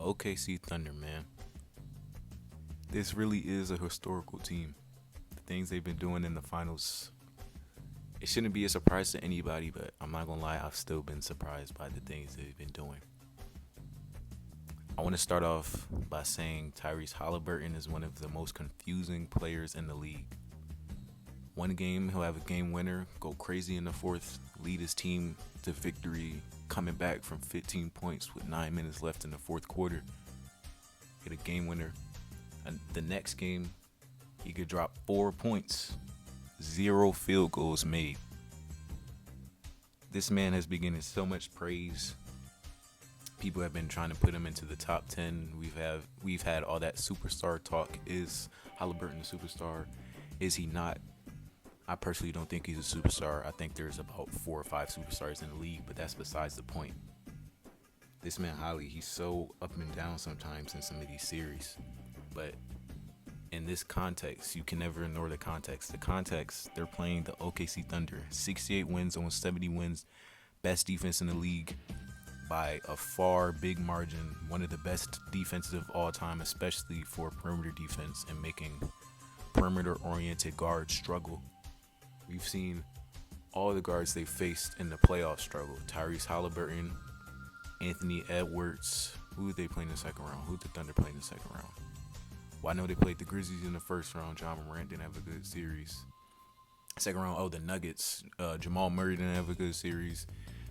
OKC Thunder, man. This really is a historical team. The things they've been doing in the finals, it shouldn't be a surprise to anybody, but I'm not gonna lie, I've still been surprised by the things they've been doing. I want to start off by saying Tyrese Halliburton is one of the most confusing players in the league. One game, he'll have a game winner, go crazy in the fourth, lead his team to victory, coming back from 15 points with 9 minutes left in the fourth quarter. Get a game winner. And the next game, he could drop 4 points, 0 field goals made. This man has been getting so much praise. People have been trying to put him into the top 10. We've had all that superstar talk. Is Halliburton a superstar? Is he not? I personally don't think he's a superstar. I think there's about 4 or 5 superstars in the league, but that's besides the point. This man Holly, he's so up and down sometimes in some of these series. But in this context, you can never ignore the context. The context, they're playing the OKC Thunder. 68 wins on 70 wins. Best defense in the league by a far big margin. One of the best defenses of all time, especially for perimeter defense and making perimeter-oriented guards struggle. We've seen all the guards they faced in the playoff struggle. Tyrese Halliburton, Anthony Edwards. Who did they play in the second round? Who did the Thunder play in the second round? Well, I know they played the Grizzlies in the first round. John Morant didn't have a good series. Second round, the Nuggets. Jamal Murray didn't have a good series.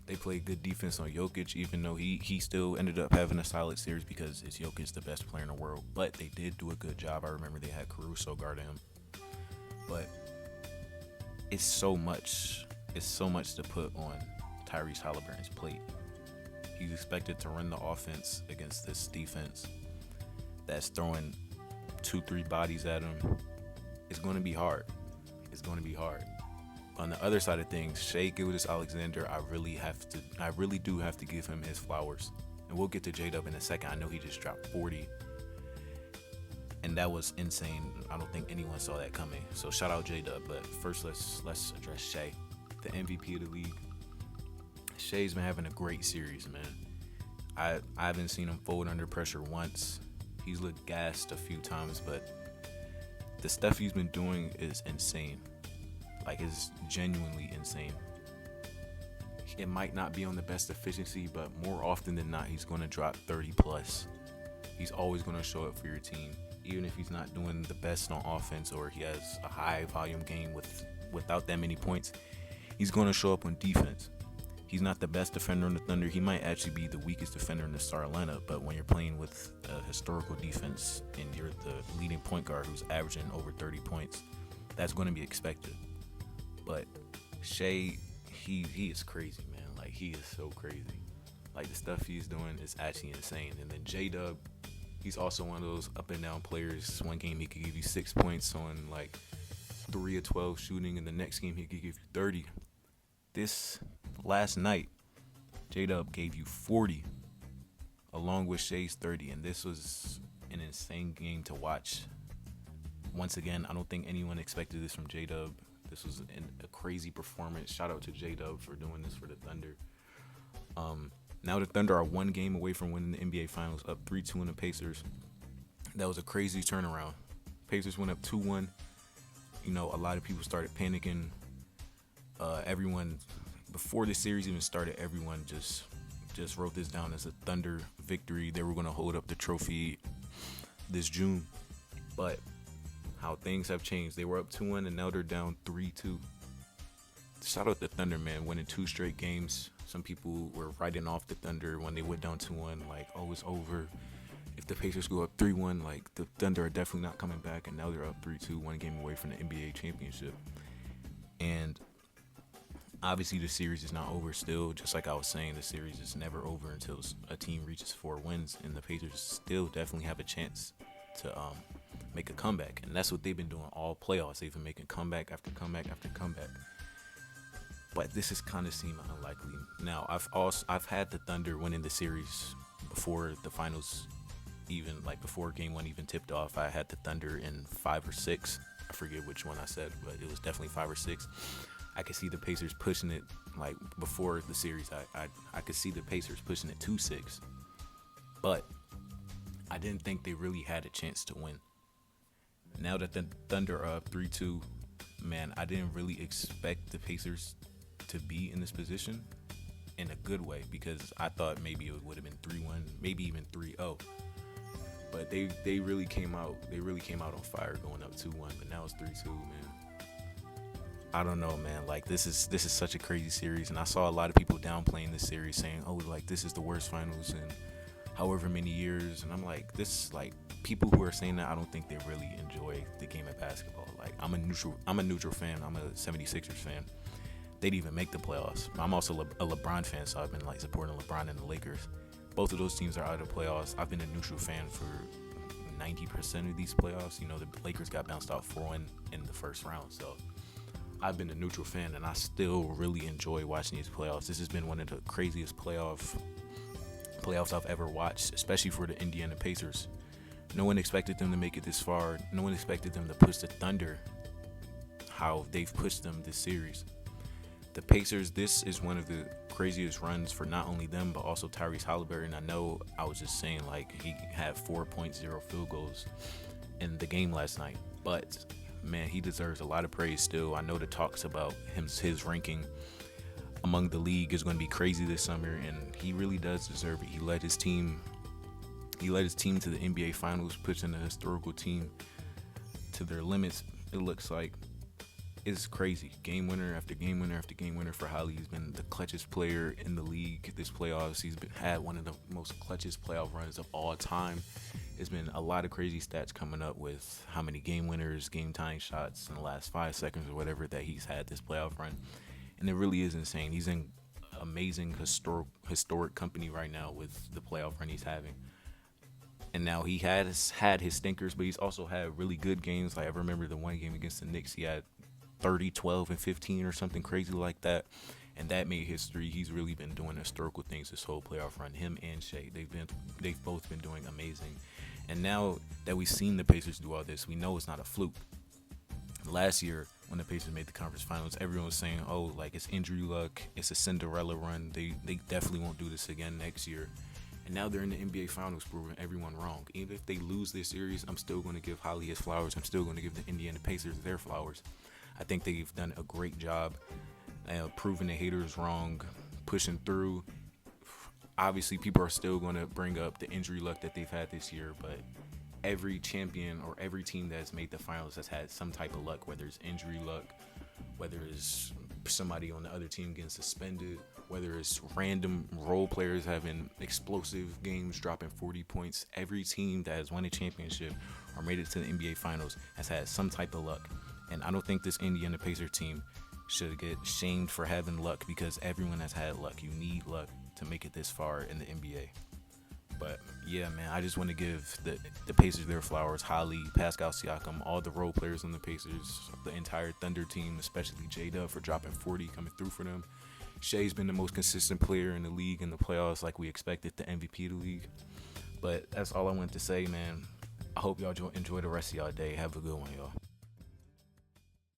They played good defense on Jokic, even though he still ended up having a solid series because it's Jokic, the best player in the world. But they did do a good job. I remember they had Caruso guarding him. But it's so much to put on Tyrese Halliburton's plate. He's expected to run the offense against this defense that's throwing 2-3 bodies at him. It's going to be hard. On the other side of things, Shai Gilgeous-Alexander, I really do have to give him his flowers. And we'll get to J-Dub in a second. I know he just dropped 40. And that was insane. I don't think anyone saw that coming. So shout out J-Dub. But first, let's address Shai, the MVP of the league. Shai's been having a great series, man. I haven't seen him fold under pressure once. He's looked gassed a few times, but the stuff he's been doing is insane. Like, it's genuinely insane. It might not be on the best efficiency, but more often than not, he's going to drop 30 plus. He's always going to show up for your team. Even if he's not doing the best on offense or he has a high volume game without that many points, he's going to show up on defense. He's not the best defender in the Thunder. He might actually be the weakest defender in the star lineup, but when you're playing with a historical defense and you're the leading point guard who's averaging over 30 points, that's going to be expected. But Shai, he is crazy, man. Like, he is so crazy. Like, the stuff he's doing is actually insane. And then J-Dub, he's also one of those up and down players. One game he could give you 6 points on like 3 of 12 shooting, and the next game he could give you 30. This last night, J-Dub gave you 40 along with Shai's 30, and this was an insane game to watch. Once again, I don't think anyone expected this from J-Dub. This was a crazy performance. Shout out to J-Dub for doing this for the Thunder. Now the Thunder are 1 game away from winning the NBA Finals, up 3-2 on the Pacers. That was a crazy turnaround. Pacers went up 2-1. You know, a lot of people started panicking. Everyone, before the series even started, everyone just wrote this down as a Thunder victory. They were going to hold up the trophy this June. But how things have changed. They were up 2-1 and now they're down 3-2. Shout out the Thunder, man, winning 2 straight games. Some people were writing off the Thunder when they went down 2-1, like, oh, it's over. If the Pacers go up 3-1, like, the Thunder are definitely not coming back, and now they're up 3-2, 1 game away from the NBA championship. And obviously the series is not over still. Just like I was saying, the series is never over until a team reaches 4 wins, and the Pacers still definitely have a chance to make a comeback. And that's what they've been doing all playoffs. They've been making comeback after comeback after comeback. But this is kind of seeming unlikely. Now, I've had the Thunder winning the series before the finals, even like before game 1 even tipped off. I had the Thunder in 5 or 6. I forget which one I said, but it was definitely 5 or 6. I could see the Pacers pushing it, like before the series. I could see the Pacers pushing it to 6. But I didn't think they really had a chance to win. Now that the Thunder are up 3-2, man, I didn't really expect the Pacers to be in this position in a good way because I thought maybe it would have been 3-1, maybe even 3-0. But they really came out. They really came out on fire going up 2-1. But now it's 3-2, man. I don't know, man. Like this is such a crazy series, and I saw a lot of people downplaying this series, saying, "Oh, like this is the worst finals in however many years." And I'm like, this like people who are saying that, I don't think they really enjoy the game of basketball. Like I'm a neutral fan. I'm a 76ers fan. They didn't even make the playoffs. I'm also a LeBron fan, so I've been like supporting LeBron and the Lakers. Both of those teams are out of the playoffs. I've been a neutral fan for 90% of these playoffs. You know, the Lakers got bounced out 4-1 in the first round, so I've been a neutral fan, and I still really enjoy watching these playoffs. This has been one of the craziest playoffs I've ever watched, especially for the Indiana Pacers. No one expected them to make it this far. No one expected them to push the Thunder how they've pushed them this series. The Pacers, this is one of the craziest runs for not only them, but also Tyrese Haliburton. I know I was just saying, like, he had 4.0 field goals in the game last night, but man, he deserves a lot of praise still. I know the talks about his ranking among the league is going to be crazy this summer, and he really does deserve it. He led his team to the NBA Finals, pushing a historical team to their limits. It looks like it's crazy. Game winner after game winner after game winner for Holly. He's been the clutchest player in the league this playoffs. Had one of the most clutchest playoff runs of all time. It's been a lot of crazy stats coming up with how many game winners, game tying shots in the last 5 seconds or whatever that he's had this playoff run. And it really is insane. He's in amazing historic company right now with the playoff run he's having. And now he has had his stinkers, but he's also had really good games. Like I remember the one game against the Knicks, he had 30, 12, and 15 or something crazy like that. And that made history. He's really been doing historical things this whole playoff run. Him and Shea, they've both been doing amazing. And now that we've seen the Pacers do all this, we know it's not a fluke. Last year, when the Pacers made the conference finals, everyone was saying, "Oh, like it's injury luck. It's a Cinderella run. They definitely won't do this again next year." And now they're in the NBA Finals, proving everyone wrong. Even if they lose this series, I'm still going to give Holly his flowers. I'm still going to give the Indiana Pacers their flowers. I think they've done a great job proving the haters wrong, pushing through. Obviously, people are still going to bring up the injury luck that they've had this year, but every champion or every team that's made the finals has had some type of luck, whether it's injury luck, whether it's somebody on the other team getting suspended, whether it's random role players having explosive games, dropping 40 points. Every team that has won a championship or made it to the NBA Finals has had some type of luck. And I don't think this Indiana Pacers team should get shamed for having luck, because everyone has had luck. You need luck to make it this far in the NBA. But yeah, man, I just want to give the Pacers their flowers. Holly, Pascal Siakam, all the role players on the Pacers, the entire Thunder team, especially J-Dub for dropping 40, coming through for them. Shea's been the most consistent player in the league in the playoffs, like we expected, the MVP of the league. But that's all I wanted to say, man. I hope y'all enjoy the rest of y'all day. Have a good one, y'all.